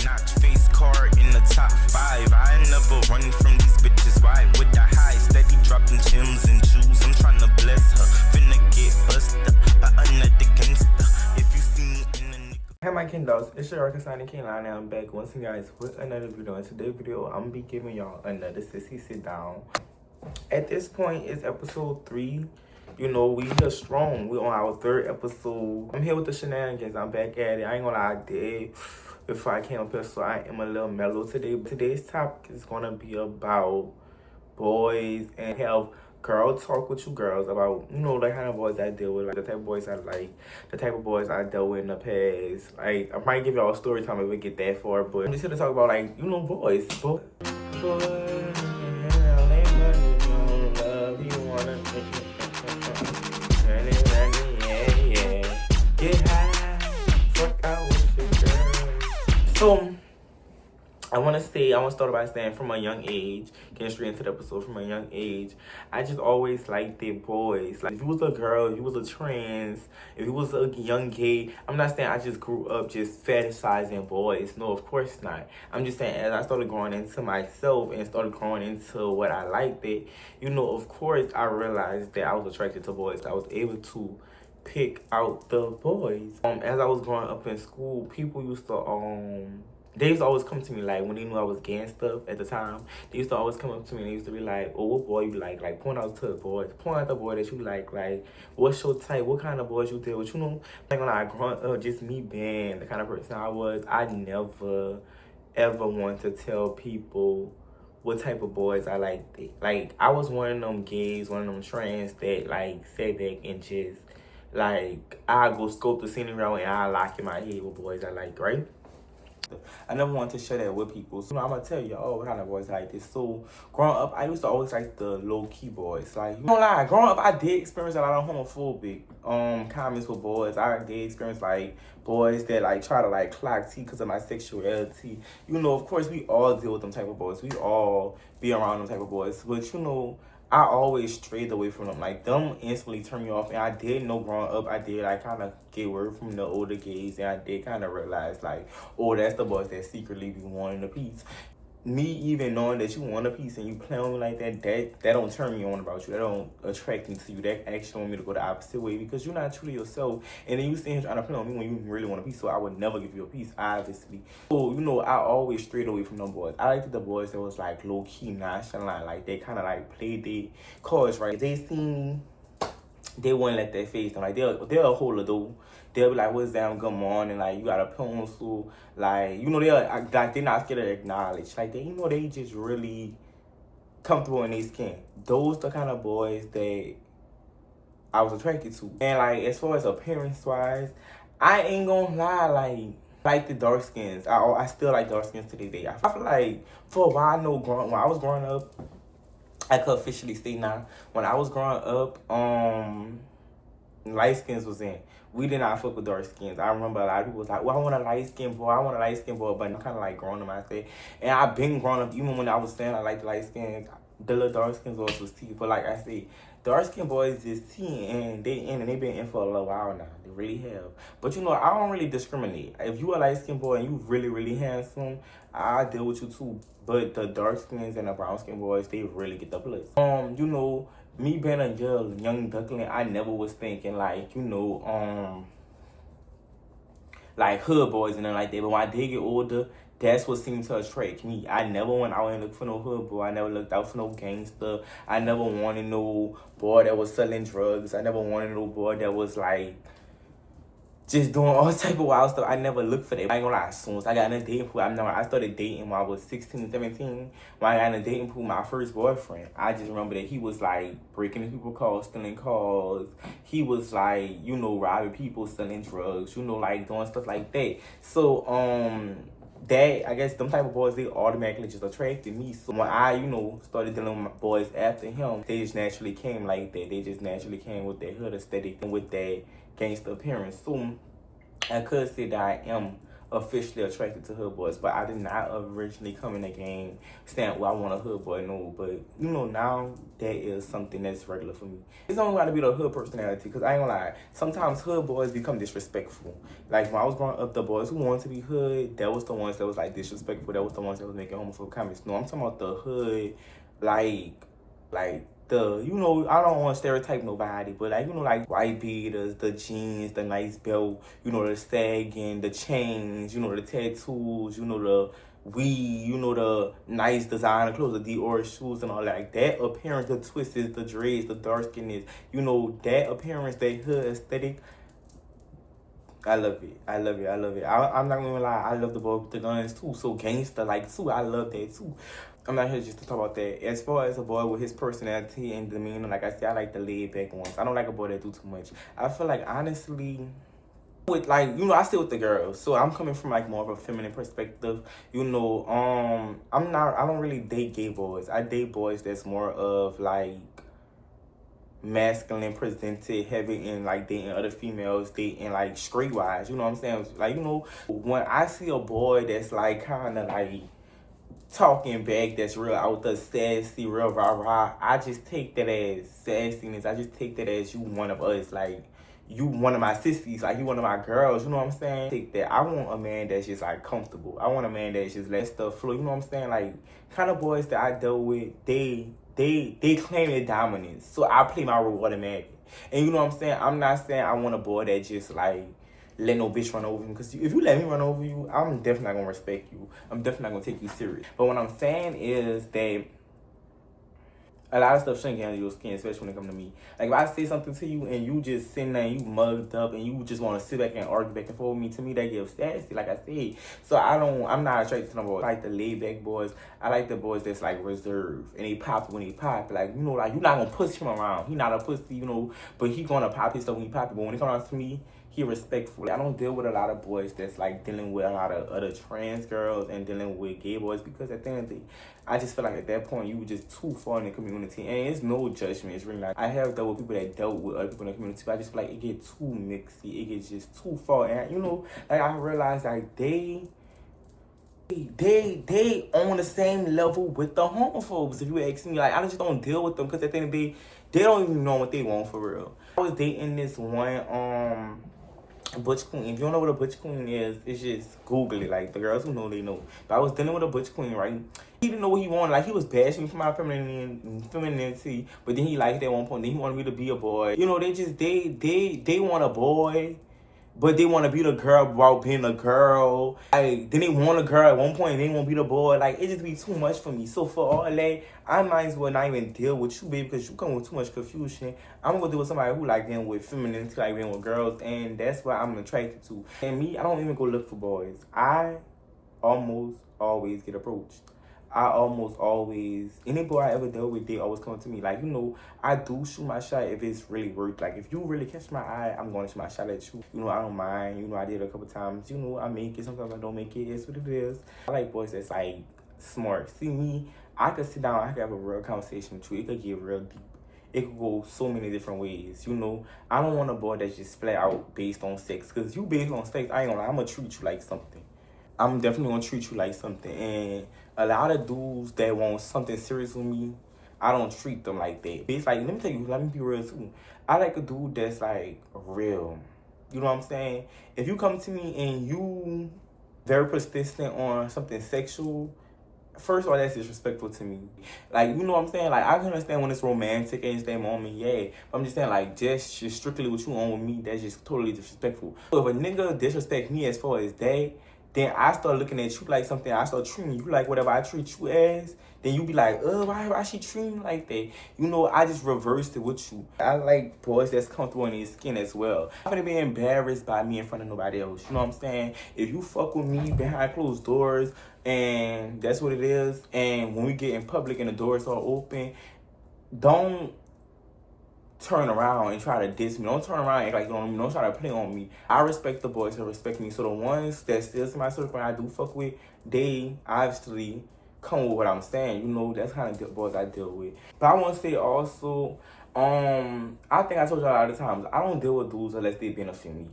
notch face card in the top 5. I ain't never running from these bitches. Why? With the high, steady dropping gems and jewels. I'm trying to bless her. Finna get busted by another gangster. If you see me in the nigga. Hey my Kindles, it's your Arkansas King Line, and I'm back once again guys with another video. In today's video, I'm gonna be giving y'all another Sissy sit down. At this point, it's episode 3. You know, we here strong. We on our 3rd episode. I'm here with the shenanigans. I'm back at it. I ain't gonna lie, I did before I came up here, so I am a little mellow today. But today's topic is gonna be about boys and have girl talk with you girls about, you know, the kind of boys I deal with, like the type of boys I like, the type of boys I dealt with in the past. Like, I might give y'all a story time if we get that far, but I'm just here to talk about, like, you know, boys. Boys. So, I want to start by saying from a young age, getting straight into the episode, from a young age, I just always liked the boys. Like, if you was a girl, if you was a trans, if you was a young gay, I'm not saying I just grew up just fetishizing boys. No, of course not. I'm just saying as I started growing into myself and started growing into what I liked, it, you know, of course, I realized that I was attracted to boys. I was able to pick out the boys. As I was growing up in school, people used to they used to always come to me, like, when they knew I was gay and stuff at the time, they used to always come up to me and they used to be like, oh, what boy you like point out to the boys, point out the boy that you like, what's your type, what kind of boys you deal with, you know. Like, when I grew up, just me being the kind of person I was, I never ever wanted to tell people what type of boys I liked. Like, I was one of them gays, one of them trans that, like, sat back and just, like, I go scope the scenery out and I lock in my head what boys I like, right? I never wanted to share that with people. So, you know, I'm going to tell you, what kind of boys I like this. So, growing up, I used to always like the low-key boys. Like, you know, lie, growing up, I did experience a lot of homophobic comments with boys. I did experience, like, boys that, like, try to, like, clock T because of my sexuality. You know, of course, we all deal with them type of boys. We all be around them type of boys. But, you know, I always strayed away from them. Like, them instantly turned me off. And I did know growing up, I kind of get word from the older gays. And I did kind of realize, like, oh, that's the boys that secretly be wanting a piece. Me even knowing that you want a piece and you play on me like that don't turn me on about you. That don't attract me to you. That actually want me to go the opposite way because you're not truly yourself. And then you stand here trying to play on me when you really want a piece. So I would never give you a piece, obviously. So, you know, I always strayed away from them boys. I liked the boys that was, like, low-key, nonchalant. Like, they kind of, like, played their cards right. If they seen me, they wouldn't let that face them. Like, they'll hold a door. They'll be like, what's down, good morning, like, you got a pencil, like, you know, like, they're not scared to acknowledge. Like, they, you know, they just really comfortable in their skin. Those the kind of boys that I was attracted to. And, like, as far as appearance-wise, I ain't gonna lie, like the dark skins. I still like dark skins to this day. I feel like, for a while, when I was growing up, I could officially say now, when I was growing up, light skins was in. We did not fuck with dark skins. I remember a lot of people was like, well, I want a light skin boy, but I'm kind of like growing up myself. And I've been growing up, even when I was saying I like the light skins, the little dark skins boys was T. But like I said, dark skin boys is T, and they been in for a little while now. They really have. But you know, I don't really discriminate. If you a light skin boy and you really, really handsome, I deal with you too. But the dark skins and the brown skin boys, they really get the place. You know, me being a young duckling, I never was thinking, like, you know, like hood boys and then like that. But when I did get older, that's what seemed to attract me. I never went out and looked for no hood boy. I never looked out for no gangster. I never wanted no boy that was selling drugs. I never wanted no boy that was, like, just doing all type of wild stuff. I never looked for that. I ain't gonna lie, as soon as I got in a dating pool, I started dating when I was 16, 17. When I got in a dating pool, my first boyfriend, I just remember that he was, like, breaking into people's cars, stealing cars. He was, like, you know, robbing people, selling drugs, you know, like, doing stuff like that. So, that, I guess, them type of boys, they automatically just attracted me. So when I, you know, started dealing with boys after him, they just naturally came like that. They just naturally came with that hood aesthetic and with that gangster appearance. So I could say that I am officially attracted to hood boys, but I did not originally come in the game saying, well, I want a hood boy, no, but now that is something that's regular for me. It's only got to be the hood personality, because I ain't gonna lie, sometimes hood boys become disrespectful. Like when I was growing up, the boys who wanted to be hood, that was the ones that was like disrespectful, that was the ones that was making homophobic comments. No, I'm talking about the hood, like the, I don't want to stereotype nobody, but like white beaters, the jeans, the nice belt, the sagging, the chains, the tattoos, the weed, the nice designer clothes, the Dior shoes and all that appearance, the twists, the dreads, the dark skinness, that appearance, that hood aesthetic. I love it. I'm not gonna lie, I love the boy with the guns too. So gangster like too, I love that too. I'm not here just to talk about that. As far as a boy with his personality and demeanor, like I said, I like the laid back ones. I don't like a boy that do too much. I feel like honestly, with I stay with the girls, so I'm coming from like more of a feminine perspective. I don't really date gay boys. I date boys that's more of like masculine presented, heavy in like dating other females, dating like straight wise. You know what I'm saying? Like, when I see a boy that's like kind of like talking back, that's real out there sassy, real rah-rah, I just take that as sassiness. I just take that as you one of us, like you one of my sissies, like you one of my girls, you know what I'm saying? Take that. I want a man that's just like comfortable. I want a man that's just let stuff flow, you know what I'm saying? Like kind of boys that I dealt with, they claim their dominance, so I play my role automatically. And you know what I'm saying? I'm not saying I want a boy that just like let no bitch run over him, because if you let me run over you, I'm definitely not gonna respect you. I'm definitely not gonna take you serious. But what I'm saying is that a lot of stuff shouldn't get under your skin, especially when it comes to me. Like if I say something to you and you just sitting there and you mugged up and you just want to sit back and argue back and forth with me, to me that gives sassy, like I said. So I'm not attracted to them boys. I like the laid back boys. I like the boys that's like reserved and they pop when they pop. Like like you're not gonna push him around. He not a pussy, but he gonna pop his stuff when he pop it. But when it comes to me, he respectful. I don't deal with a lot of boys that's like dealing with a lot of other trans girls and dealing with gay boys, because at the end of the day, I just feel like at that point you were just too far in the community, and it's no judgment. It's really like I have dealt with people that dealt with other people in the community, but I just feel like it gets too mixy. It gets just too far, and like I realized like they on the same level with the homophobes. If you ask me, like I just don't deal with them, because at the end of the day, they don't even know what they want for real. I was dating this one butch queen. If you don't know what a butch queen is, it's just Google it. Like the girls who know, they know. But I was dealing with a butch queen, right? He didn't know what he wanted. Like he was bashing me for my femininity, but then he liked it at one point. Then he wanted me to be a boy. They just they want a boy, but they want to be the girl while being a girl. Like, then they want a girl at one point and they want to be the boy. Like, it just be too much for me. So for all that, I might as well not even deal with you, baby, because you come with too much confusion. I'm going to deal with somebody who like dealing with femininity, like dealing with girls, and that's what I'm attracted to. And me, I don't even go look for boys. I almost always get approached. Any boy I ever dealt with, they always come to me. Like, I do shoot my shot if it's really worth. Like, if you really catch my eye, I'm going to shoot my shot at you. I don't mind. I did a couple times. I make it. Sometimes I don't make it. It's what it is. I like boys that's, like, smart. See, me, I could sit down. I could have a real conversation with you. It could get real deep. It could go so many different ways. I don't want a boy that's just flat out based on sex. Because you based on sex, I ain't gonna lie, I'm gonna treat you like something. I'm definitely gonna treat you like something. And a lot of dudes that want something serious with me, I don't treat them like that. It's like, let me be real too. I like a dude that's like real. You know what I'm saying? If you come to me and you very persistent on something sexual, first of all, that's disrespectful to me. Like, you know what I'm saying? Like, I can understand when it's romantic and it's that moment, yeah. But I'm just saying, like, just strictly what you on with me, that's just totally disrespectful. So if a nigga disrespect me as far as that, then I start looking at you like something. I start treating you like whatever I treat you as. Then you be like, why she treating me like that? I just reversed it with you. I like boys that's comfortable in their skin as well. I'm gonna be embarrassed by me in front of nobody else. You know what I'm saying? If you fuck with me behind closed doors, and that's what it is, and when we get in public and the doors are open, don't turn around and try to diss me. Don't turn around and act like you don't know me. Don't try to play on me. I respect the boys that respect me. So the ones that still see my circle and I do fuck with, they obviously come with what I'm saying. That's kind of boys I deal with. But I want to say also, I think I told you a lot of times, I don't deal with dudes unless they benefit me.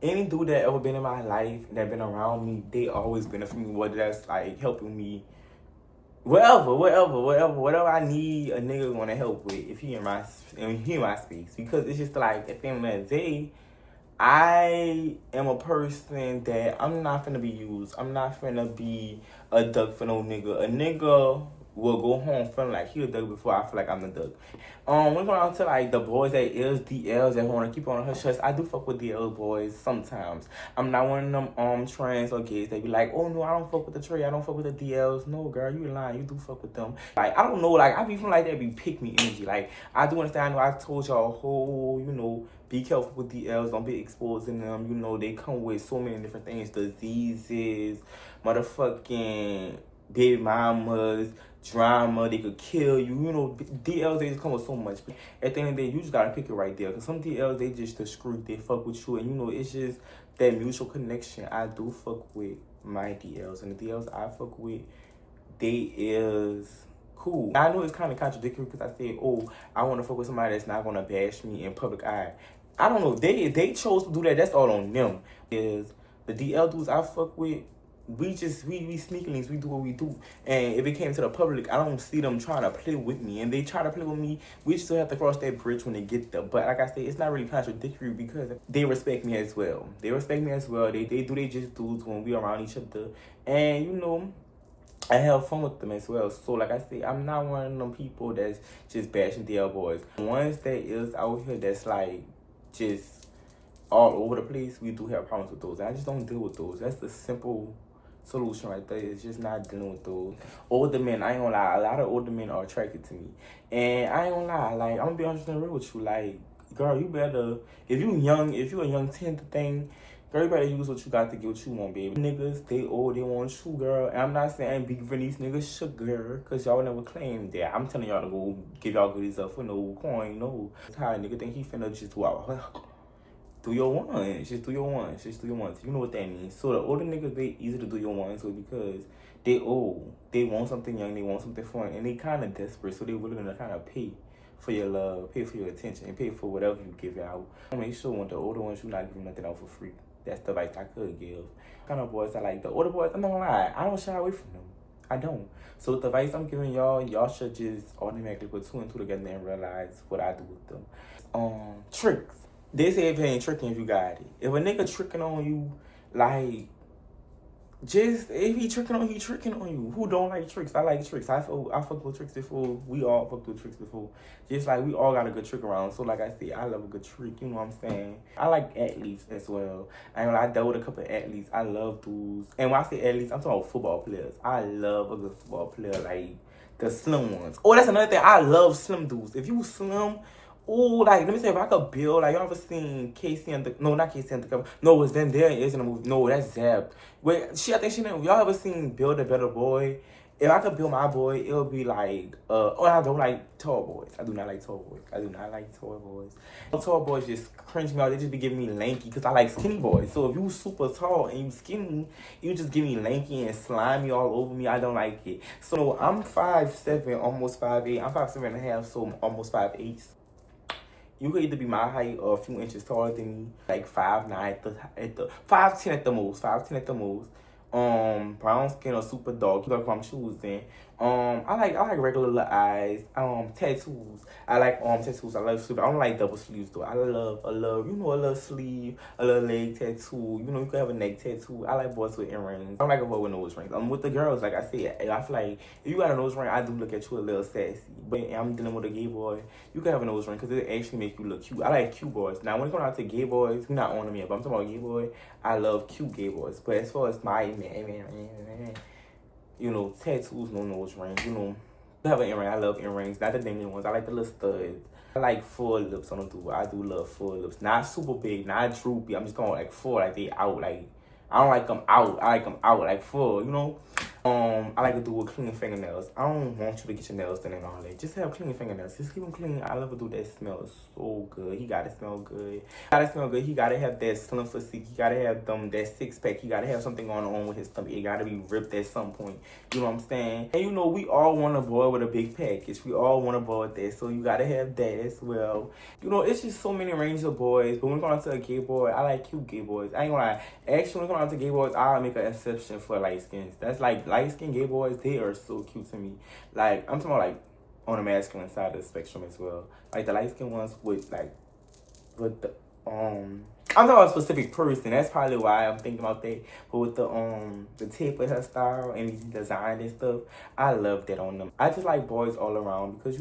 any dude that ever been in my life that been around me, they always been for me. Whether that's like helping me, whatever I need, a nigga gonna help with if he in my space. Because it's just like at the end of the day, I am a person that I'm not finna be used. I'm not finna be a duck for no nigga. A nigga will go home feeling like he a duck before I feel like I'm the duck. When it comes down to like the boys that is DLs that wanna keep on her chest, I do fuck with DL boys sometimes. I'm not one of them trans or gays that be like, oh no, I don't fuck with the Trey, I don't fuck with the DLs. No girl, you lying, you do fuck with them. Like I don't know, like I be feeling like that be pick me energy. Like I do understand, I know I told y'all whole, be careful with DLs, don't be exposing them. They come with so many different things, diseases, motherfucking baby mamas, drama, they could kill you. DLs, they just come with so much. But at the end of the day, you just gotta pick it right there. Because some DLs, they just discreet, they fuck with you. And it's just that mutual connection. I do fuck with my DLs. And the DLs I fuck with, they is cool. I know it's kind of contradictory because I said, oh, I want to fuck with somebody that's not going to bash me in public eye. I don't know. They chose to do that. That's all on them. Is the DL dudes I fuck with, we sneaky we do what we do. And if it came to the public, I don't see them trying to play with me. And they try to play with me, we still have to cross that bridge when they get there. But like I said, it's not really contradictory because they respect me as well. They do they just dudes when we around each other. And I have fun with them as well. So like I said, I'm not one of them people that's just bashing DL boys. Ones that is out here that's like just all over the place, we do have problems with those. I just don't deal with those. That's the simple solution right there. It's just not dealing with those. Older men, I ain't gonna lie, a lot of older men are attracted to me. And I ain't gonna lie, like I'm gonna be honest and real with you. Like, girl, you better, if you a young tender thing, girl, you better use what you got to get what you want, baby. Niggas, they old, they want you, girl. And I'm not saying be giving these niggas sugar, because y'all never claimed that. I'm telling y'all to go give y'all goodies up for no coin, no. That's how a nigga think he finna just do your ones. Just do your ones. You know what that means. So the older niggas, they easy to do your ones with because they old. They want something young, they want something fun, and they kind of desperate, so they willing to kind of pay for your love, pay for your attention, and pay for whatever you give out. Make sure when the older ones, you not giving nothing out for free. That's the advice I could give. Kind of boys I like. The older boys, I'm not gonna lie, I don't shy away from them. I don't. So the advice I'm giving y'all should just automatically put 2 and 2 together and realize what I do with them. Tricks. They say if it ain't tricking, if you got it. If a nigga tricking on you, like, just, if he tricking on you. Who don't like tricks? I like tricks. I fucked with tricks before. We all fucked with tricks before. Just like we all got a good trick around. So like I said, I love a good trick. You know what I'm saying? I like athletes as well. I dealt with a couple of athletes. I love dudes. And when I say athletes, I'm talking about football players. I love a good football player, like the slim ones. Oh, that's another thing. I love slim dudes. If you slim, oh, like, let me say, if I could build, like, y'all ever seen Casey and the, no, not Casey and the cover. No, it's them there is in the movie. No, that's Zeb. Wait, I think she didn't, y'all ever seen Build a Better Boy? If I could build my boy, it would be like, I don't like tall boys. I do not like tall boys. Tall boys just cringe me out. They just be giving me lanky because I like skinny boys. So if you super tall and you skinny, you just give me lanky and slimy all over me. I don't like it. So I'm 5'7", almost 5'8". I'm 5'7.5", so I'm almost 5'8". You could either be my height or a few inches taller than me, like 5'9", at the 5'10" at the most. Brown skin or super dark. You like what I'm choosing. I like regular little eyes. Tattoos. I like tattoos. I love sleeves. I don't like double sleeves though. I love a little sleeve, a little leg tattoo. You could have a neck tattoo. I like boys with earrings. I don't like a boy with nose rings. With the girls, like I said, I feel like if you got a nose ring, I do look at you a little sassy. But I'm dealing with a gay boy. You can have a nose ring because it actually make you look cute. I like cute boys. Now when it comes out to gay boys, you're not on me, but I'm talking about gay boy. I love cute gay boys. But as far as my man, tattoos, no nose rings, I have an earring. I love earrings, not the dangling ones. I like the little studs. I like full lips on the dude. I do love full lips. Not super big, not droopy. I'm just going like full, like they out. Like, I don't like them out. I like them out, like full, I like to do with clean fingernails. I don't want you to get your nails done and all that. Just have clean fingernails. Just keep them clean. I love to do that. Smells so good. He gotta smell good. He gotta have that slim physique. He gotta have that 6-pack. He gotta have something going on with his stomach. It gotta be ripped at some point. You know what I'm saying? And we all want a boy with a big package. We all want a boy with that. So you gotta have that as well. It's just so many ranges of boys. But when it comes to a gay boy, I like cute gay boys. I ain't gonna lie. Actually, when it comes to gay boys, I'll make an exception for light skins. That's like light skin gay boys. They are so cute to me. Like, I'm talking about like on the masculine side of the spectrum as well. Like the light skin ones with the I'm talking about a specific person. That's probably why I'm thinking about that. But with the tip of her style and design and stuff, I love that on them. I just like boys all around because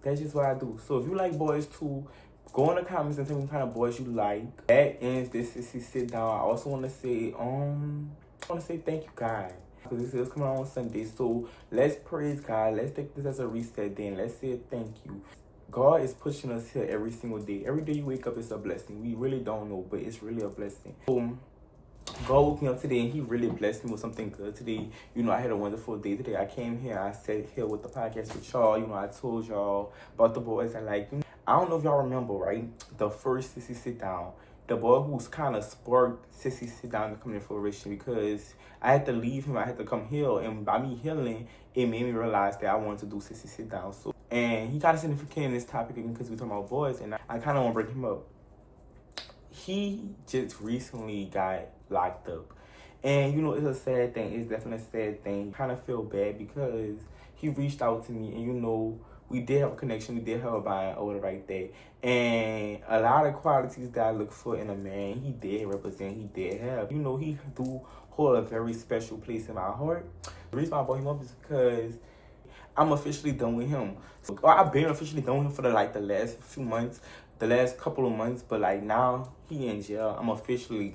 that's just what I do. So if you like boys too, go in the comments and tell me what kind of boys you like. That ends this Sissy sit down. I also want to say thank you, God. Because this is coming on Sunday. So let's praise God. Let's take this as a reset day. Let's say thank you. God is pushing us here every single day. Every day you wake up, it's a blessing. We really don't know, but it's really a blessing. So God woke me up today and he really blessed me with something good today. I had a wonderful day today. I came here, I sat here with the podcast with y'all. I told y'all about the boys. And I don't know if y'all remember, right? The first Sissy sit down. The boy who's kind of sparked Sissy sit down to come into fruition because I had to leave him. I had to come heal. And by me healing, it made me realize that I wanted to do Sissy sit down. So, and he kind of significant in this topic again because we're talking about boys. And I kind of want to break him up. He just recently got locked up. And, it's a sad thing. It's definitely a sad thing. I kind of feel bad because he reached out to me and, we did have a connection. We did have a bond over right there. And a lot of qualities that I look for in a man, he did represent, he did have. He do hold a very special place in my heart. The reason why I brought him up is because I'm officially done with him. So I've been officially done with him for the last few months, the last couple of months. But now he in jail. I'm officially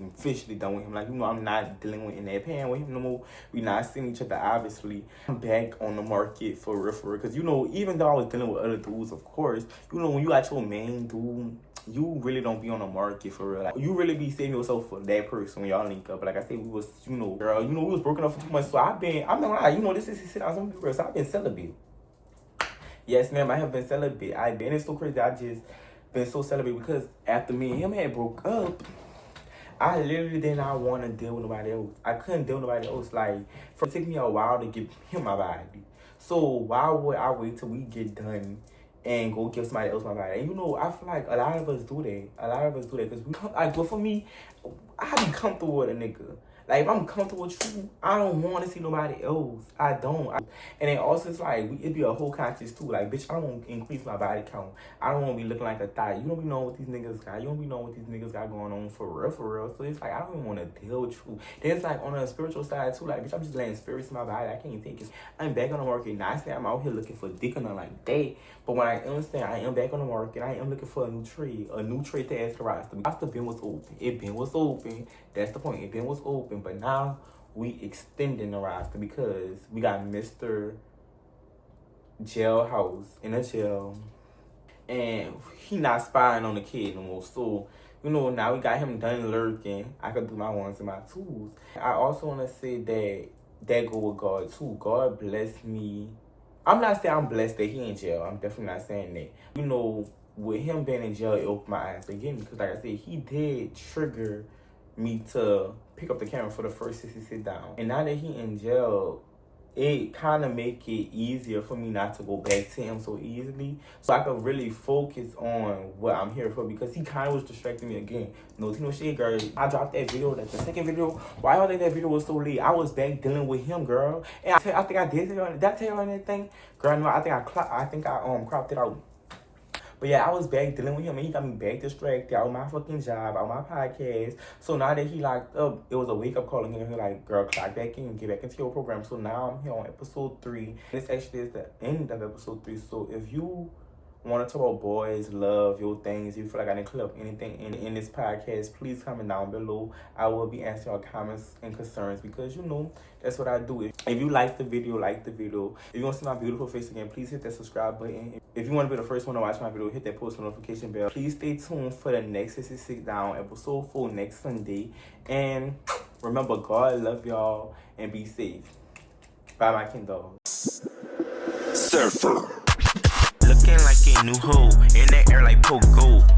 done with him. I'm not dealing with in that pan with him no more. We not seeing each other obviously. I'm back on the market for real. Because even though I was dealing with other dudes, of course, when you got your main dude, you really don't be on the market for real. You really be saving yourself for that person when y'all link up. But like I said, we was, girl, we was broken up for 2 months. So I'm not lying, this is sit down. So I've been celibate. Yes, ma'am, I have been celibate. It's so crazy. I just been so celibate because after me and him had broke up, I literally did not want to deal with nobody else. I couldn't deal with nobody else. It took me a while to give him my body. So why would I wait till we get done and go give somebody else my body? And I feel like a lot of us do that. Because but for me, I be comfortable with a nigga. If I'm comfortable with you, I don't want to see nobody else. I don't. And then also it's it be a whole conscience too. Bitch, I don't want to increase my body count. I don't want to be looking like a thigh. You don't be knowing what these niggas got. You don't be knowing what these niggas got going on for real. So it's I don't even want to deal with you. Then it's on a spiritual side too. Bitch, I'm just letting spirits in my body. I can't take it. I'm back on the market. Not saying I'm out here looking for dick or nothing like that. But when I understand, I am back on the market. I am looking for a new trade to add to the roster. The roster bin was open. It been was open. That's the point. It been was open. But now we extending the roster because we got Mr. Jailhouse in a jail. And he not spying on the kid no more. So, now we got him done lurking. I could do my ones and my twos. I also want to say that go with God too. God bless me. I'm not saying I'm blessed that he in jail. I'm definitely not saying that. With him being in jail, it opened my eyes again because like I said, he did trigger me to pick up the camera for the first Sissy sit down. And now that he in jail, it kind of make it easier for me not to go back to him so easily. So I could really focus on what I'm here for because he kind of was distracting me again. No shit, girl. I dropped that video, the second video. Why y'all think that video was so late? I was back dealing with him, girl. And I think I did tell you on that thing? Girl, no, I think I cropped it out. But yeah, I was back dealing with him and he got me back distracted out my fucking job, out my podcast. So now that he locked up, it was a wake-up call again. He like, girl, clock back in, get back into your program. So now I'm here on episode 3. This actually is the end of episode 3. So if you want to talk about boys, love, your things, if you feel like I didn't clip anything in this podcast, please comment down below. I will be answering your comments and concerns because that's what I do. If you like the video, If you want to see my beautiful face again, please hit that subscribe button. If you want to be the first one to watch my video, hit that post notification bell. Please stay tuned for the next Sissy Sit Down episode 4 next Sunday. And remember, God love y'all and be safe. by my Kindle. Surfer. Looking like a new hoe in the air like Pogo.